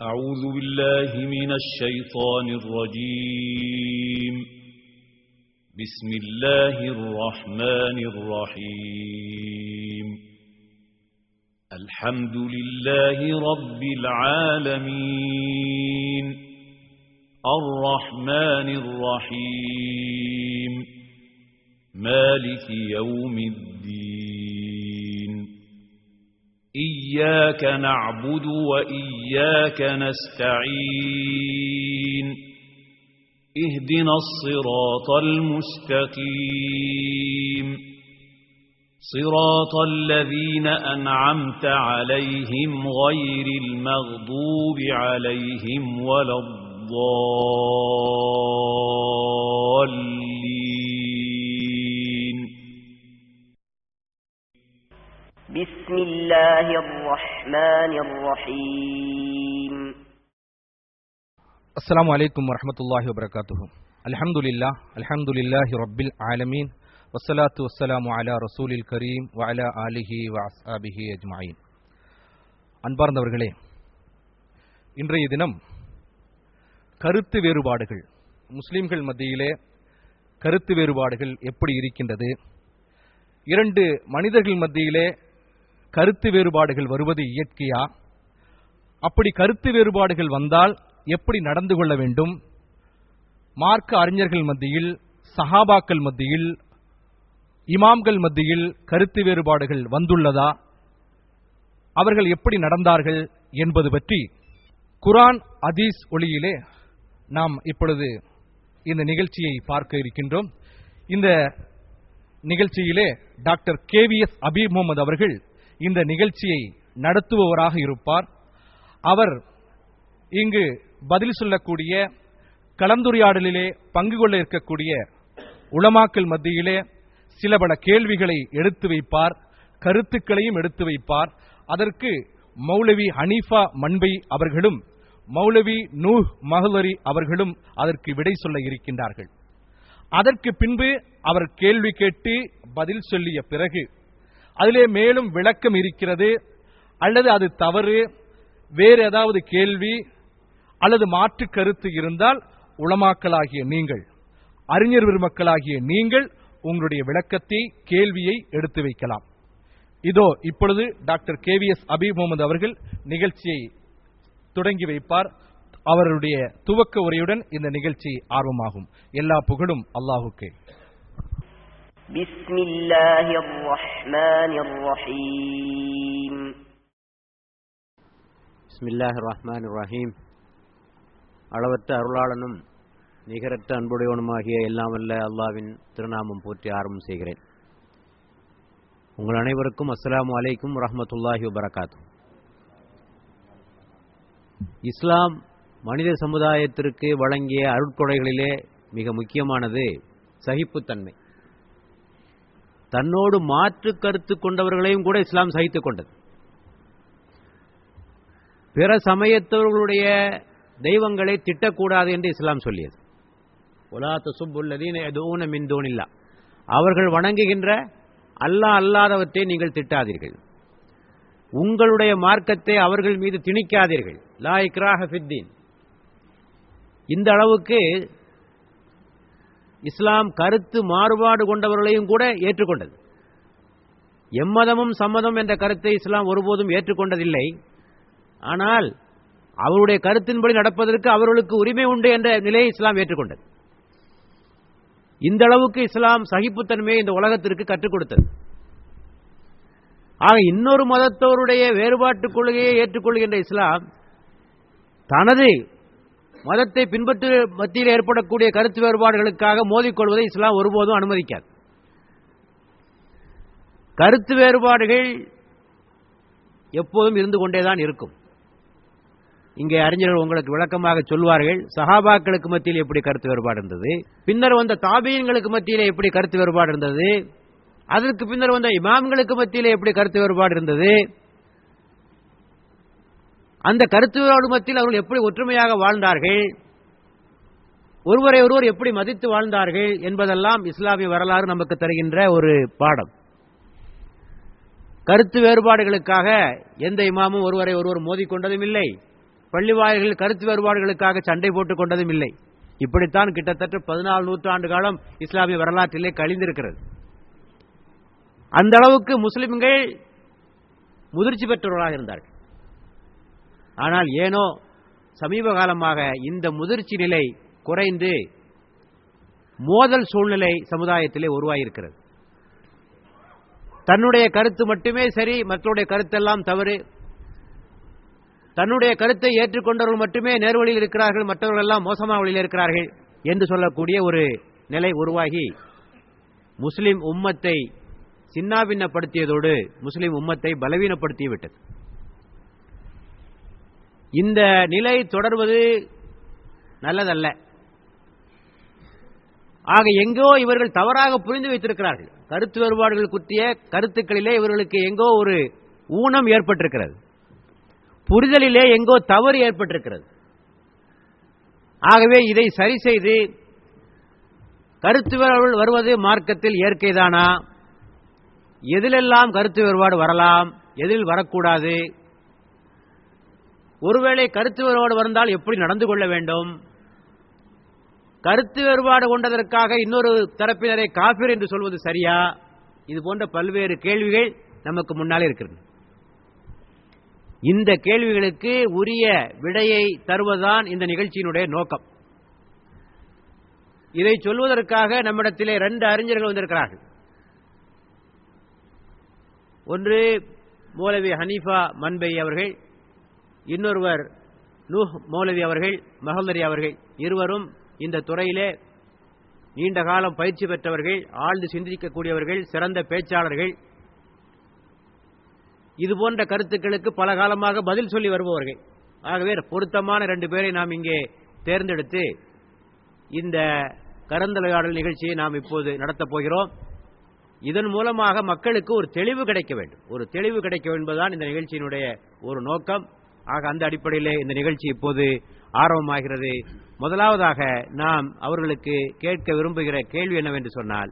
أعوذ بالله من الشيطان الرجيم. بسم الله الرحمن الرحيم. الحمد لله رب العالمين الرحمن الرحيم مالك يوم الدين. إياك نعبد وإياك نستعين. اهدنا الصراط المستقيم صراط الذين أنعمت عليهم غير المغضوب عليهم ولا الضالين. بسم الله الرحمن الرحيم. السلام عليكم ورحمة الله وبركاته. الحمد لله رب العالمين والصلاة والسلام على رسول الكريم وعلى آله وأصحابه أجمعين. அன்பார்ந்தவர்களே, இன்றைய தினம் கருத்து வேறுபாடுகள், முஸ்லிம்கள் மத்தியிலே கருத்து வேறுபாடுகள் எப்படி இருக்கின்றது, இரண்டு மனிதர்கள் மத்தியிலே கருத்து வேறுபாடுகள் வருவது இயற்கையா, அப்படி கருத்து வேறுபாடுகள் வந்தால் எப்படி நடந்து கொள்ள வேண்டும், மார்க்க அறிஞர்கள் மத்தியில், சஹாபாக்கள் மத்தியில், இமாம்கள் மத்தியில் கருத்து வேறுபாடுகள் வந்துள்ளதா, அவர்கள் எப்படி நடந்தார்கள் என்பது பற்றி குர்ஆன் ஹதீஸ் ஒளியிலே நாம் இப்பொழுது இந்த நிகழ்ச்சியை பார்க்க இருக்கின்றோம். இந்த நிகழ்ச்சியிலே டாக்டர் KVS அபீப் முகமது அவர்கள் இந்த நிகழ்ச்சியை நடத்துபவராக இருப்பார். அவர் இங்கு பதில் சொல்லக்கூடிய, கலந்துரையாடலிலே பங்கு கொள்ள இருக்கக்கூடிய உலமாக்கள் மத்தியிலே சில பல கேள்விகளை எடுத்து வைப்பார், கருத்துக்களையும் எடுத்து வைப்பார். அதற்கு மௌலவி ஹனீஃபா மன்பை அவர்களும் மௌலவி நூஹ் மஹ்லரி அவர்களும் அதற்கு விடை சொல்ல இருக்கின்றார்கள். அதற்கு பின்பு அவர் கேள்வி கேட்டு பதில் சொல்லிய பிறகு அதிலே மேலும் விளக்கம் இருக்கிறது அல்லது அது தவறு, வேறு ஏதாவது கேள்வி அல்லது மாற்று கருத்து இருந்தால் உலமாக்களாகிய நீங்கள், அறிஞர் பெருமக்களாகிய நீங்கள் உங்களுடைய விளக்கத்தை, கேள்வியை எடுத்து வைக்கலாம். இதோ இப்பொழுது டாக்டர் KVS அபீப் முகமது அவர்கள் நிகழ்ச்சியை தொடங்கி வைப்பார். அவருடைய துவக்க உரையுடன் இந்த நிகழ்ச்சி ஆர்வமாகும். எல்லா புகழும் அல்லாஹுக்கே. பிஸ்மில்லாஹிர் ரஹ்மானிர் ரஹீம். பிஸ்மில்லாஹிர் ரஹ்மானிர் ரஹீம். அளவற்ற அருளாளனும் நிகரற்ற அன்புடையவனுமாகிய எல்லாம் வல்ல அல்லாஹ்வின் திருநாமம் போற்றி ஆரம்பம் செய்கிறேன். உங்கள் அனைவருக்கும் அஸ்ஸலாமு அலைக்கும் வரஹ்மத்துல்லாஹி வபரகாத்துஹு. இஸ்லாம் மனித சமுதாயத்திற்கு வழங்கிய அருட்கொடைகளிலே மிக முக்கியமானது சகிப்புத்தன்மை. தன்னோடு மாற்று கருத்து கொண்டவர்களையும் கூட இஸ்லாம் சகித்துக் கொண்டது. பிற சமயத்தவர்களுடைய தெய்வங்களை திட்டக்கூடாது என்று இஸ்லாம் சொல்லியது. வலா தசுப்புல்லதீன யதுஊன மின் தூனில்லாஹ், அவர்கள் வணங்குகின்ற அல்லாஹ் அல்லாதவற்றை நீங்கள் திட்டாதீர்கள். உங்களுடைய மார்க்கத்தை அவர்கள் மீது திணிக்காதீர்கள். லா இக்ராஹ ஃபித்தீன். இந்த அளவுக்கு இஸ்லாம் கருத்து மாறுபாடு கொண்டவர்களையும் கூட ஏற்றுக்கொண்டது. எம்மதமும் சம்மதம் என்ற கருத்தை இஸ்லாம் ஒருபோதும் ஏற்றுக்கொண்டதில்லை. ஆனால் அவருடைய கருத்தின்படி நடப்பதற்கு அவர்களுக்கு உரிமை உண்டு என்ற நிலையை இஸ்லாம் ஏற்றுக்கொண்டது. இந்த அளவுக்கு இஸ்லாம் சகிப்புத்தன்மையை இந்த உலகத்திற்கு கற்றுக் கொடுத்தது. ஆக இன்னொரு மதத்தோருடைய வேறுபாட்டுக் கொள்கையை ஏற்றுக்கொள்கின்ற இஸ்லாம் தனது மதத்தை பின்பற்று மத்தியில் ஏற்படக்கூடிய கருத்து வேறுபாடுகளுக்காக மோதிக்கொள்வதை இஸ்லாம் ஒருபோதும் அனுமதிக்காது. கருத்து வேறுபாடுகள் எப்போதும் இருந்து கொண்டேதான் இருக்கும். இங்கே அறிஞர்கள் உங்களுக்கு விளக்கமாக சொல்வார்கள். சஹாபாக்களுக்கு மத்தியில் எப்படி கருத்து வேறுபாடு இருந்தது, பின்னர் வந்த தாபீன்களுக்கு மத்தியிலே எப்படி கருத்து வேறுபாடு இருந்தது, அதற்கு பின்னர் வந்த இமாம்களுக்கு மத்தியிலே எப்படி கருத்து வேறுபாடு இருந்தது, அந்த கருத்து வேறுபாடு மத்தியில் அவர்கள் எப்படி ஒற்றுமையாக வாழ்ந்தார்கள், ஒருவரை ஒருவர் எப்படி மதித்து வாழ்ந்தார்கள் என்பதெல்லாம் இஸ்லாமிய வரலாறு நமக்கு தருகின்ற ஒரு பாடம். கருத்து வேறுபாடுகளுக்காக எந்த இமாமும் ஒருவரை ஒருவர் மோதிக்கொண்டதும் இல்லை, பள்ளிவாயல்கள் கருத்து வேறுபாடுகளுக்காக சண்டை போட்டுக் கொண்டதும் இல்லை. இப்படித்தான் கிட்டத்தட்ட 14 நூற்றாண்டு காலம் இஸ்லாமிய வரலாற்றிலே கழிந்திருக்கிறது. அந்த அளவுக்கு முஸ்லிம்கள் முதிர்ச்சி பெற்றவர்களாக இருந்தார்கள். ஆனால் ஏனோ சமீப காலமாக இந்த முதிர்ச்சி நிலை குறைந்து மோதல் சூழ்நிலை சமுதாயத்திலே உருவாகியிருக்கிறது. தன்னுடைய கருத்து மட்டுமே சரி, மற்றவருடைய கருத்தெல்லாம் தவறு, தன்னுடைய கருத்தை ஏற்றுக்கொண்டவர்கள் மட்டுமே நேர்வழியில் இருக்கிறார்கள், மற்றவர்கள் எல்லாம் மோசமான வழியில் இருக்கிறார்கள் என்று சொல்லக்கூடிய ஒரு நிலை உருவாகி முஸ்லிம் உம்மத்தை சின்னாபின்னப்படுத்தியதோடு முஸ்லிம் உம்மத்தை பலவீனப்படுத்திவிட்டது. இந்த நிலை தொடர்வது நல்லதல்ல. ஆக எங்கோ இவர்கள் தவறாக புரிந்து வைத்திருக்கிறார்கள். கருத்து வேறுபாடுகள் குற்றிய கருத்துக்களிலே இவர்களுக்கு எங்கோ ஒரு ஊனம் ஏற்பட்டிருக்கிறது, புரிதலிலே எங்கோ தவறு ஏற்பட்டிருக்கிறது. ஆகவே இதை சரி செய்து கருத்து வேறுபாடு வருவது மார்க்கத்தில் இயற்கைதானா, எதிலெல்லாம் கருத்து வேறுபாடு வரலாம், எதில் வரக்கூடாது, ஒருவேளை கருத்து வேறுபாடு வந்தால் எப்படி நடந்து கொள்ள வேண்டும், கருத்து வேறுபாடு கொண்டதற்காக இன்னொரு தரப்பினரை காஃபிர் என்று சொல்வது சரியா, இது போன்ற பல்வேறு கேள்விகள் நமக்கு முன்னாலே இருக்கிறது. இந்த கேள்விகளுக்கு உரிய விடையை தருவதுதான் இந்த நிகழ்ச்சியினுடைய நோக்கம். இதை சொல்வதற்காக நம்மிடத்திலே 2 அறிஞர்கள் வந்திருக்கிறார்கள். ஒன்று மௌலவி ஹனீஃபா மன்பை அவர்கள், இன்னொருவர் நூஹ் மௌலவி அவர்கள், மஹல்லரி அவர்கள். இருவரும் இந்த துறையிலே நீண்ட காலம் பயிற்சி பெற்றவர்கள், ஆழ்ந்து சிந்திக்கக்கூடியவர்கள், சிறந்த பேச்சாளர்கள். இதுபோன்ற கருத்துக்களுக்கு பல காலமாக பதில் சொல்லி வருபவர்கள். ஆகவே பொருத்தமான 2 பேரை நாம் இங்கே தேர்ந்தெடுத்து இந்த கலந்துரையாடல் நிகழ்ச்சியை நாம் இப்போது நடத்தப் போகிறோம். இதன் மூலமாக மக்களுக்கு ஒரு தெளிவு கிடைக்க வேண்டும். ஒரு தெளிவு கிடைக்க என்பதுதான் இந்த நிகழ்ச்சியினுடைய ஒரு நோக்கம். ஆக அந்த அடிப்படையிலே இந்த நிகழ்ச்சி இப்போது ஆரம்பமாகிறது. முதலாவதாக நாம் அவர்களுக்கு கேட்க விரும்புகிற கேள்வி என்னவென்று சொன்னால்,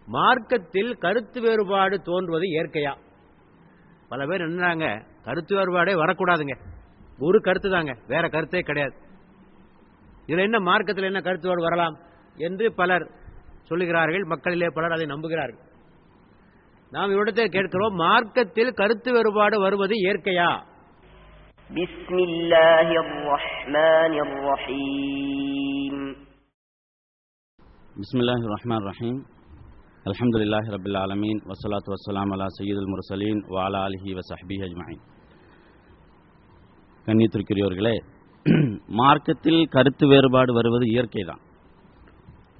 மார்க்கத்தில் கருத்து வேறுபாடு தோன்றுவது இயற்கையா? பல பேர் என்னறாங்க, கருத்து வேறுபாடே வரக்கூடாதுங்க, ஒரு கருத்து தாங்க, வேற கருத்தே கிடையாது, இதுல என்ன மார்க்கத்தில் என்ன கருத்து வேறுபாடு வரலாம் என்று பலர் சொல்லுகிறார்கள். மக்களிலே பலர் அதை நம்புகிறார்கள். நாம் இவ்விடத்தை கேட்கிறோம், மார்க்கத்தில் கருத்து வேறுபாடு வருவது இயற்கையா? பிஸ்மில்லாஹிர் ரஹ்மானிர் ரஹீம். பிஸ்மில்லாஹிர் ரஹ்மானிர் ரஹீம். அல்ஹம்துலில்லாஹி ரப்பில் ஆலமீன் வஸ்ஸலாத்து வஸ்ஸலாமு அலா சய்யிதுல் முர்சலீன் வ அலா ஆலிஹி வ ஸஹ்பிஹி அஜ்மஈன். கண்ணியத்திற்குரியவர்களே, மார்க்கத்தில் கருத்து வேறுபாடு வருவது இயற்கைதான்.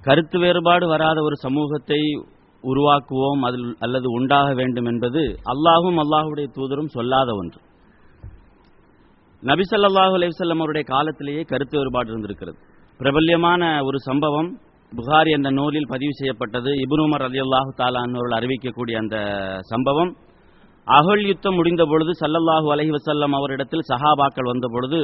கருத்து வேறுபாடு வராத ஒரு சமூகத்தை உருவாக்குவோம் அல்லது உண்டாக வேண்டும் என்பது அல்லாஹும் அல்லாஹுடைய தூதரும் சொல்லாத ஒன்று. நபி ஸல்லல்லாஹு அலைஹி வஸல்லம் அவருடைய காலத்திலேயே கருத்து வேறுபாடு இருந்திருக்கிறது. பிரபல்யமான ஒரு சம்பவம் புகாரி என்ற நூலில் பதிவு செய்யப்பட்டது. இப்னு உமர் ரலியல்லாஹு தஆலா அன்ஹு அறிவிக்கக்கூடிய அந்த சம்பவம், அஹல் யுத்தம் முடிந்த பொழுது ஸல்லல்லாஹு அலைஹி வஸல்லம் அவரிடத்தில் சஹாபாக்கள் வந்த பொழுது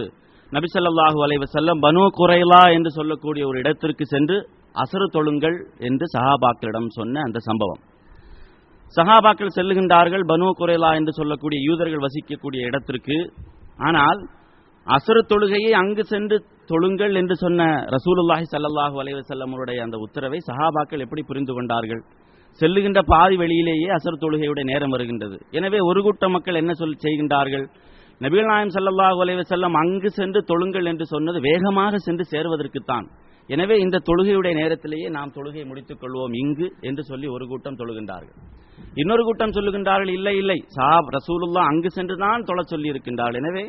நபி ஸல்லல்லாஹு அலைஹி வஸல்லம் பனு குரைலா என்று சொல்லக்கூடிய ஒரு இடத்திற்கு சென்று அசரு தொழுங்கள் என்று சஹாபாக்களிடம் சொன்ன அந்த சம்பவம். சஹாபாக்கள் செல்லுகின்றார்கள் பனு குரைலா என்று சொல்லக்கூடிய யூதர்கள் வசிக்கக்கூடிய இடத்திற்கு. ஆனால் அசரு தொழுகையை அங்கு சென்று தொழுங்கள் என்று சொன்ன ரசூலுல்லாஹி ஸல்லல்லாஹு அலைஹி வஸல்லம் அவருடைய அந்த உத்தரவை சஹாபாக்கள் எப்படி புரிந்து கொண்டார்கள்? செல்லுகின்ற பாதி வெளியிலேயே அசர் தொழுகையுடைய நேரம் வருகின்றது. எனவே ஒரு கூட்ட மக்கள் என்ன செய்கின்றார்கள்? நபிகள் நாயகம் ஸல்லல்லாஹு அலைஹி வஸல்லம் அங்கு சென்று தொழுங்கள் என்று சொன்னது வேகமாக சென்று சேர்வதற்குத்தான். எனவே இந்த தொழுகையுடைய நேரத்திலேயே நாம் தொழுகையை முடித்துக் கொள்வோம் இங்கு என்று சொல்லி ஒரு கூட்டம் தொழுகின்றார்கள். இன்னொரு கூட்டம் சொல்லுகின்றார்கள், இல்லை இல்லை, ரசூலுல்லாஹ் அங்கு சென்றுதான் தொழ சொல்லி இருக்கின்றார்கள், எனவே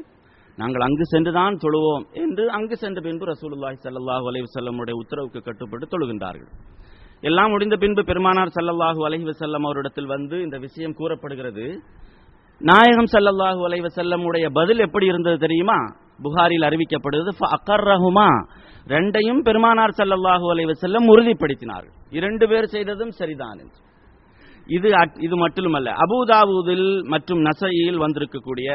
நாங்கள் அங்கு சென்றுதான் தொழுவோம் என்று அங்கு சென்ற பின்பு ரசூலுல்லாஹி ஸல்லல்லாஹு அலைஹி வஸல்லமுடைய உத்தரவுக்கு கட்டுப்பட்டு தொழுகின்றார்கள். எல்லாம் முடிந்த பின்பு பெருமானார் ஸல்லல்லாஹு அலைஹி வஸல்லம் அவரிடத்தில் வந்து இந்த விஷயம் கூறப்படுகிறது. நாயகம் ஸல்லல்லாஹு அலைஹி வஸல்லம் உடைய பதில் எப்படி இருந்தது தெரியுமா? புகாரில் அறிவிக்கப்படுகிறது, ஃபஅகர்ரஹுமா, ரெண்டையும் பெருமானார் ஸல்லல்லாஹு அலைஹி வஸல்லம் உறுதிப்படுத்தினார்கள். 2 பேர் செய்ததும் சரிதான் என்று. இது மட்டுமல்ல, அபூ தாவூதில் மற்றும் நஸஈயில் வந்திருக்கக்கூடிய